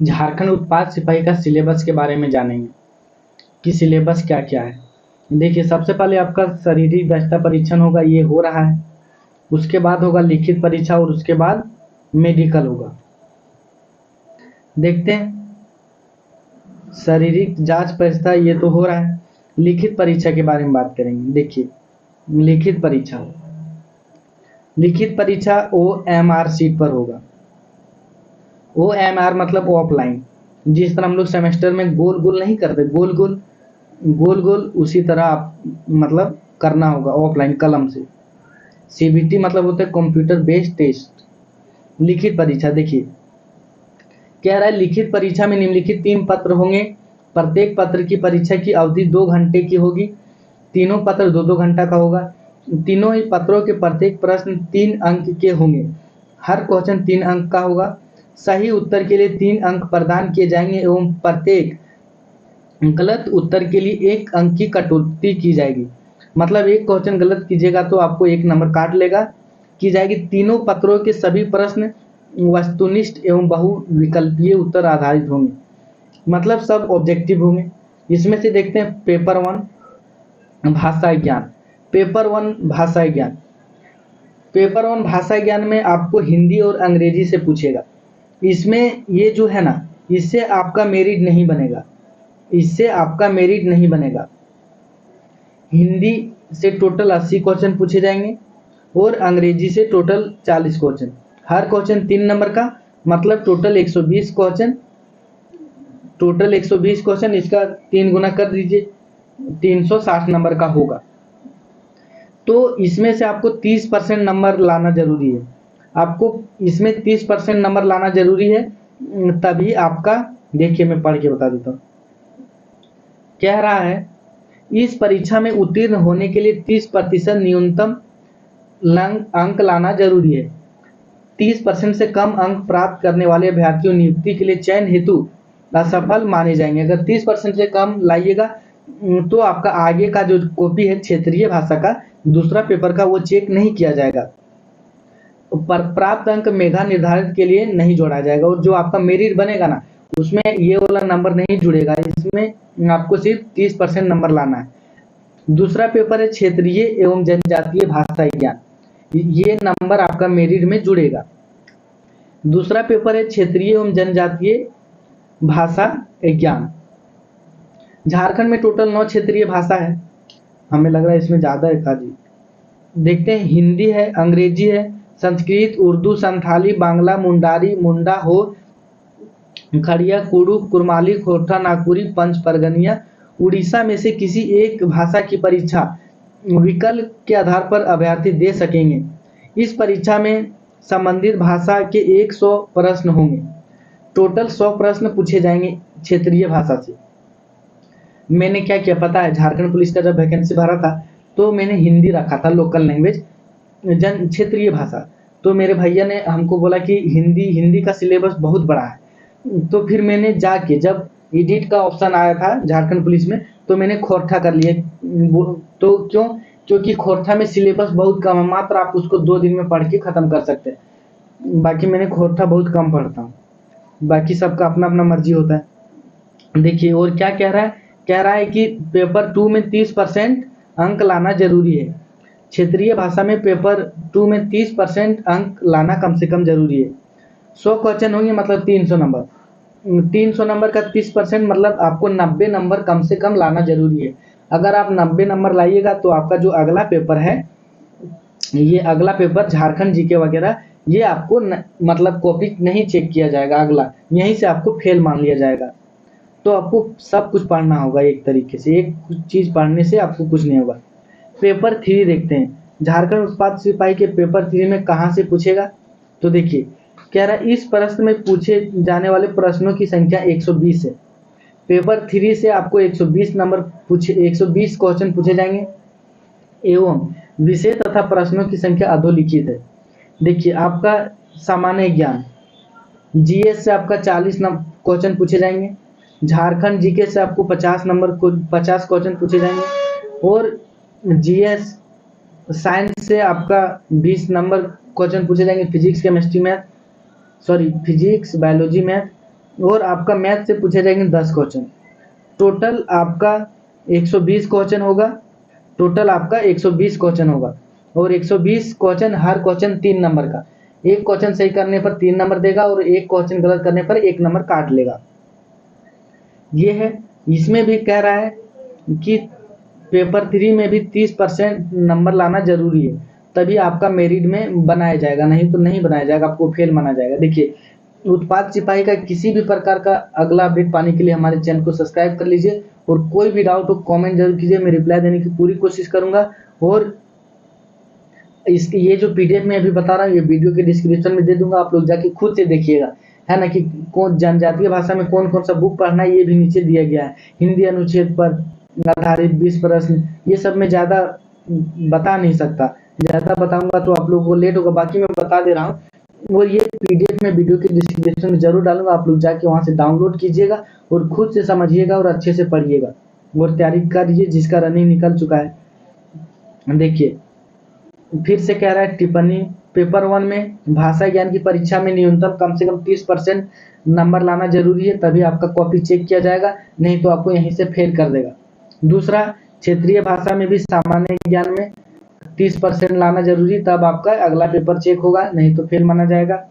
झारखंड उत्पाद सिपाही का सिलेबस के बारे में जानेंगे कि सिलेबस क्या क्या है। देखिए, सबसे पहले आपका शारीरिक दक्षता परीक्षण होगा, ये हो रहा है। उसके बाद होगा लिखित परीक्षा और उसके बाद मेडिकल होगा। देखते हैं, शारीरिक जांच परीक्षा ये तो हो रहा है। लिखित परीक्षा के बारे में बात करेंगे। देखिए, लिखित परीक्षा OMR सीट पर होगा। OMR मतलब ऑफलाइन। जिस तरह हम लोग सेमेस्टर में गोल गोल नहीं करते, गोल गोल उसी तरह आप मतलब करना होगा ऑफलाइन कलम से। CBT मतलब होता है कंप्यूटर बेस्ड टेस्ट। लिखित परीक्षा देखिए, कह रहा है लिखित परीक्षा में निम्नलिखित 3 पत्र होंगे। प्रत्येक पत्र की परीक्षा की अवधि 2 घंटे की होगी। तीनों पत्र 2-2 घंटा का होगा। तीनों ही पत्रों के प्रत्येक प्रश्न 3 अंक के होंगे। हर क्वेश्चन 3 अंक का होगा। सही उत्तर के लिए 3 अंक प्रदान किए जाएंगे एवं प्रत्येक गलत उत्तर के लिए 1 अंक की कटौती की जाएगी। मतलब एक क्वेश्चन गलत कीजिएगा तो आपको 1 नंबर काट लेगा की जाएगी। तीनों पत्रों के सभी प्रश्न वस्तुनिष्ठ एवं बहुविकल्पीय उत्तर आधारित होंगे, मतलब सब ऑब्जेक्टिव होंगे। इसमें से देखते हैं पेपर 1 भाषा ज्ञान। पेपर 1 भाषा ज्ञान। पेपर 1 भाषा ज्ञान में आपको हिंदी और अंग्रेजी से पूछेगा। इसमें ये जो है ना, इससे आपका मेरिट नहीं बनेगा। हिंदी से टोटल 80 क्वेश्चन पूछे जाएंगे और अंग्रेजी से टोटल 40 क्वेश्चन। हर क्वेश्चन 3 नंबर का, मतलब टोटल 120 क्वेश्चन। इसका 3 गुना कर दीजिए, 360 नंबर का होगा। तो इसमें से आपको 30% नंबर लाना जरूरी है। आपको इसमें 30% नंबर लाना जरूरी है, तभी आपका, देखिए मैं पढ़ के बता देता हूँ। कह रहा है इस परीक्षा में उत्तीर्ण होने के लिए 30% न्यूनतम अंक लाना जरूरी है। 30% से कम अंक प्राप्त करने वाले अभ्यर्थियों नियुक्ति के लिए चयन हेतु असफल माने जाएंगे। अगर 30% से कम लाइएगा तो आपका आगे का जो कॉपी है क्षेत्रीय भाषा का दूसरा पेपर का, वो चेक नहीं किया जाएगा। प्राप्त अंक मेधा निर्धारित के लिए नहीं जोड़ा जाएगा और जो आपका मेरिट बनेगा ना, उसमें ये वाला नंबर नहीं जुड़ेगा। इसमें आपको सिर्फ 30% नंबर लाना है। दूसरा पेपर है क्षेत्रीय एवं जनजातीय भाषा ज्ञान। ये नंबर आपका मेरिट में जुड़ेगा। दूसरा पेपर है क्षेत्रीय एवं जनजातीय भाषा ज्ञान। झारखंड में टोटल 9 क्षेत्रीय भाषा है। हमें लग रहा है इसमें ज्यादा है काजी। देखते हैं, हिंदी है, अंग्रेजी है, संस्कृत, उर्दू, संथाली, बांग्ला, मुंडारी, मुंडा हो, खड़िया, कुड़ुक, कुरमाली, खोरठा, नागपुरी, पंच परगनिया। उड़ीसा में से किसी एक भाषा की परीक्षा विकल्प के आधार पर अभ्यर्थी दे सकेंगे। इस परीक्षा में संबंधित भाषा के 100 प्रश्न होंगे। टोटल 100 प्रश्न पूछे जाएंगे क्षेत्रीय भाषा से। मैंने क्या किया पता है, झारखंड पुलिस का जब वैकेंसी भरा था तो मैंने हिंदी रखा था, लोकल लैंग्वेज, जन क्षेत्रीय भाषा। तो मेरे भैया ने हमको बोला कि हिंदी का सिलेबस बहुत बड़ा है। तो फिर मैंने जाके, जब एडिट का ऑप्शन आया था झारखंड पुलिस में, तो मैंने खोरठा कर लिया। तो क्योंकि खोरठा में सिलेबस बहुत कम है, मात्र आप उसको 2 दिन में पढ़ के खत्म कर सकते हैं। बाकी मैंने खोरठा बहुत कम पढ़ता हूँ। बाकी सबका अपना अपना मर्जी होता है। देखिए और क्या कह रहा है कि पेपर 2 में 30% अंक लाना जरूरी है। क्षेत्रीय भाषा में पेपर 2 में 30% अंक लाना कम से कम जरूरी है। 100 क्वेश्चन होंगे, मतलब 300 नंबर। 300 नंबर का 30% मतलब आपको 90 नंबर कम से कम लाना जरूरी है। अगर आप 90 नंबर लाइएगा तो आपका जो अगला पेपर है, ये अगला पेपर झारखंड जीके वगैरह, ये आपको मतलब कॉपी नहीं चेक किया जाएगा, अगला यहीं से आपको फेल मान लिया जाएगा। तो आपको सब कुछ पढ़ना होगा एक तरीके से, एक चीज पढ़ने से आपको कुछ नहीं होगा। पेपर 3 देखते हैं, झारखंड उत्पाद सिपाही के पेपर 3 में कहाँ से पूछेगा। तो देखिए, कह रहा है इस प्रश्न में पूछे जाने वाले प्रश्नों की संख्या 120 है। पेपर 3 से आपको 120 क्वेश्चन पूछे जाएंगे एवं विषय तथा प्रश्नों की संख्या अधोलिखित है। देखिए, आपका सामान्य ज्ञान, जीएस से आपका 40 क्वेश्चन पूछे जाएंगे। झारखंड जीके से आपको 50 क्वेश्चन पूछे जाएंगे और जीएस साइंस से आपका 20 नंबर क्वेश्चन पूछे जाएंगे। फिजिक्स बायोलॉजी मैथ, और आपका मैथ से पूछे जाएंगे 10 क्वेश्चन। टोटल आपका 120 क्वेश्चन होगा। टोटल आपका 120 क्वेश्चन होगा और 120 क्वेश्चन, हर क्वेश्चन 3 नंबर का। एक क्वेश्चन सही करने पर 3 नंबर देगा और एक क्वेश्चन गलत करने पर 1 नंबर काट लेगा। ये है। इसमें भी कह रहा है कि पेपर 3 में भी 30% नंबर लाना जरूरी है, तभी आपका मेरिट में बनाया जाएगा, नहीं तो नहीं बनाया जाएगा, आपको फेल माना जाएगा। देखिए, उत्पाद सिपाही का किसी भी प्रकार का अगला अपडेट पाने के लिए हमारे चैनल को सब्सक्राइब कर लीजिए और कोई भी डाउट हो कमेंट जरूर कीजिए, मैं रिप्लाई देने की पूरी कोशिश करूंगा। और इसकी ये जो पीडीएफ मैं अभी बता रहा हूँ, ये वीडियो के डिस्क्रिप्शन में दे दूंगा, आप लोग जाके खुद से देखिएगा, है ना, कि कौन जनजातीय भाषा में कौन कौन सा बुक पढ़ना है, ये भी नीचे दिया गया है। हिंदी अनुच्छेद पर आधारित 20 प्रश्न, ये सब मैं ज़्यादा बता नहीं सकता, ज़्यादा बताऊंगा तो आप लोगों को लेट होगा, बाकी मैं बता दे रहा हूँ। और ये पीडीएफ में वीडियो के डिस्क्रिप्शन में जरूर डालूंगा, आप लोग जाके वहाँ से डाउनलोड कीजिएगा और खुद से समझिएगा और अच्छे से पढ़िएगा और तैयारी करिए, जिसका रनिंग निकल चुका है। देखिए, फिर से कह रहा है टिप्पणी, पेपर 1 में भाषा ज्ञान की परीक्षा में न्यूनतम कम से कम 30% नंबर लाना जरूरी है, तभी आपका कॉपी चेक किया जाएगा, नहीं तो आपको यहीं से फेल कर देगा। दूसरा, क्षेत्रीय भाषा में भी सामान्य ज्ञान में 30% लाना जरूरी, तब आपका अगला पेपर चेक होगा, नहीं तो फेल माना जाएगा।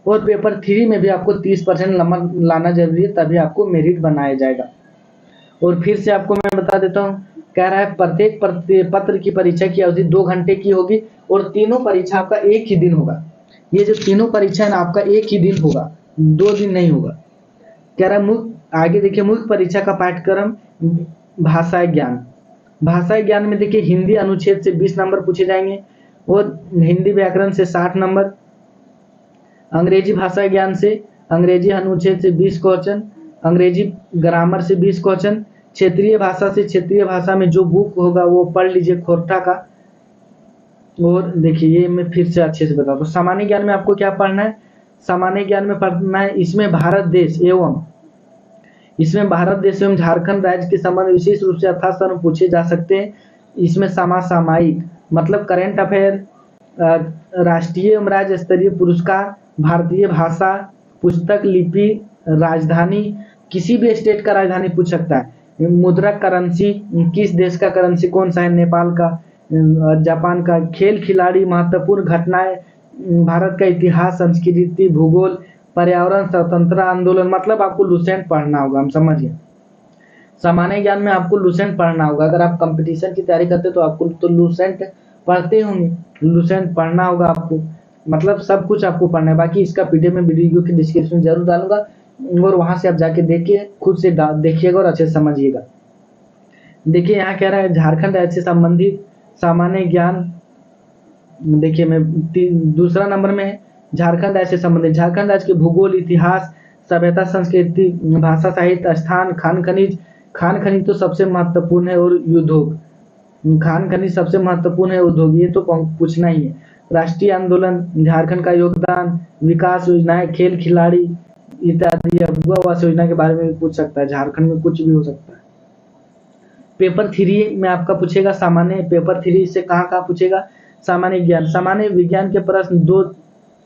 और पेपर 3 में भी आपको 30% नंबर लाना जरूरी है, तभी आपको मेरिट बनाया जाएगा। और फिर से आपको मैं बता देता हूँ, कह रहा है प्रत्येक पत्र की परीक्षा की अवधि 2 घंटे की होगी और तीनों परीक्षा आपका एक ही दिन होगा। ये जो तीनों परीक्षा है ना, आपका एक ही दिन होगा, 2 दिन नहीं होगा। कह रहा है आगे देखिए, मुख्य परीक्षा का पाठ्यक्रम भाषा ज्ञान। भाषा ज्ञान में देखिए, हिंदी अनुच्छेद से 20 नंबर पूछे जाएंगे और हिंदी व्याकरण से 60 नंबर, अंग्रेजी भाषा ज्ञान से अंग्रेजी अनुच्छेद से 20 क्वेश्चन, अंग्रेजी ग्रामर से 20 क्वेश्चन, क्षेत्रीय भाषा से क्षेत्रीय भाषा में जो बुक होगा वो पढ़ लीजिए खोरठा का। और देखिए, ये मैं फिर से अच्छे से बताता हूँ। सामान्य ज्ञान में आपको क्या पढ़ना है, सामान्य ज्ञान में पढ़ना है, इसमें भारत देश एवं झारखंड राज्य के संबंध विशेष रूप से यथासंभव पूछे जा सकते हैं। इसमें समसामयिक मतलब करेंट अफेयर, राष्ट्रीय एवं राज्य स्तरीय पुरस्कार, भारतीय भाषा, पुस्तक, लिपि, राजधानी, किसी भी स्टेट का राजधानी पूछ सकता है। मुद्रक करेंसी, किस देश का करेंसी कौन सा है, नेपाल का, जापान का। खेल खिलाड़ी, महत्वपूर्ण घटनाएं, भारत का इतिहास, संस्कृति, भूगोल, पर्यावरण, स्वतंत्रता आंदोलन, मतलब आपको लुसेंट पढ़ना होगा, हम समझ गए। सामान्य ज्ञान में आपको लुसेंट पढ़ना होगा, अगर आप कंपटीशन की तैयारी करते तो आपको तो लुसेंट पढ़ते होंगे, लुसेंट पढ़ना होगा आपको, मतलब सब कुछ आपको पढ़ना है। बाकी इसका पीडीएफ में वीडियो के डिस्क्रिप्शन जरूर डालूंगा और वहां से आप जाके देखिए, खुद से देखिएगा और अच्छे से समझिएगा। देखिए, यहाँ कह रहा है झारखंड राज्य से संबंधित सामान्य ज्ञान। देखिए, मैं दूसरा नंबर में है झारखंड राज्य से संबंधित, झारखंड राज्य के भूगोल, इतिहास, सभ्यता, संस्कृति, भाषा, साहित्य, स्थान, खान खनिज। खान खनिज तो सबसे महत्वपूर्ण है, और उद्योग, खान खनिज सबसे महत्वपूर्ण है, उद्योग ये तो पूछना ही है। राष्ट्रीय आंदोलन, झारखंड का योगदान, विकास योजनाएं, खेल खिलाड़ी इत्यादि, अगुआ आवास योजना के बारे में भी पूछ सकता है, झारखंड में कुछ भी हो सकता है। पेपर 3 में आपका पूछेगा सामान्य, पेपर 3 से कहाँ पूछेगा, सामान्य ज्ञान। सामान्य विज्ञान के प्रश्न 2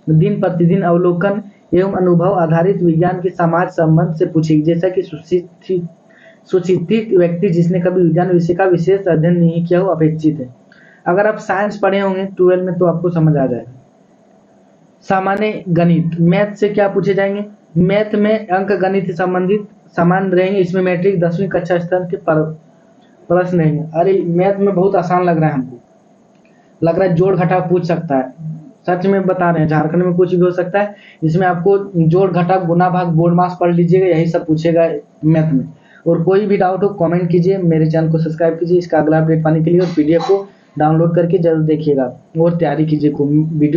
दिन प्रतिदिन अवलोकन एवं अनुभव आधारित विज्ञान के समाज संबंध से पूछेगी, जैसा कि सुशिक्षित व्यक्ति जिसने कभी विज्ञान विषय का विशेष अध्ययन नहीं किया हो अपेक्षित है। अगर आप साइंस पढ़े होंगे 12 में तो आपको समझ आ जाएगा। सामान्य गणित, मैथ से क्या पूछे जाएंगे, मैथ में अंक गणित से संबंधित समान रहेंगे, इसमें मैट्रिक 10वीं कक्षा स्तर के प्रश्न रहेंगे। अरे मैथ में बहुत आसान लग रहा है हमको, लग रहा है जोड़ घटाव पूछ सकता है, सच में बता रहे हैं, झारखंड में कुछ भी हो सकता है। इसमें आपको जोड़ घटाव गुना भाग बोर्ड मास पढ़ लीजिएगा, यही सब पूछेगा मैथ में। और कोई भी डाउट हो कमेंट कीजिए, मेरे चैनल को सब्सक्राइब कीजिए इसका अगला अपडेट पाने के लिए, और पीडीएफ को डाउनलोड करके जरूर देखिएगा और तैयारी कीजिए वीडियो।